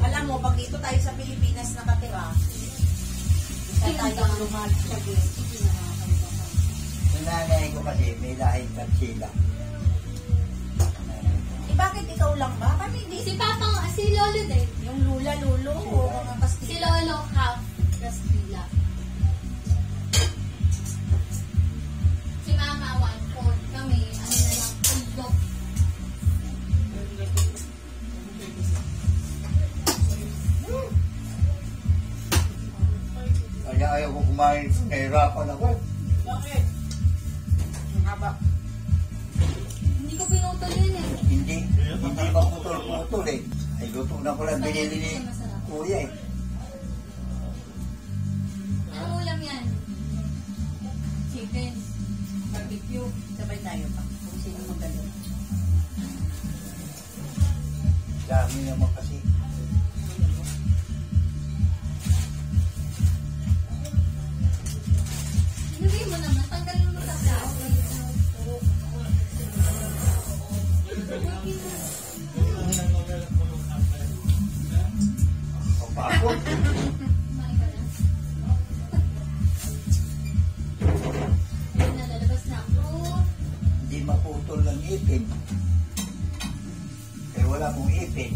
Alam mo, pag dito tayo sa Pilipinas nakatira, isa tayong lumagsag eh. Yung nanay ko kasi may lahing Katsila. Eh bakit ikaw lang ba? Kami di. Si Papa, si Lolo din. Yung lula, lulo, o mga Kastila. Si Lolo, half Castilla. Si Mama, 1/4. Kami, ano na lang, uldok. Kaya ayaw ko kumain. Nahirapan ako. Bakit? Ang haba. Hindi ko pinutol yun eh. Hindi maputol-putol eh. Ay, luto na ko lang binili ni Kuya eh. Anong ulam yan? Chicken. Barbecue. Sabay tayo pa. Kung sino magaling. Dami naman kasi. Sabihin mo naman, tanggalin mo sa tao. Papakot. Kumain ka na. Yun na, lalabas na ako. Hindi maputol ng ipin. Pero wala pong ipin.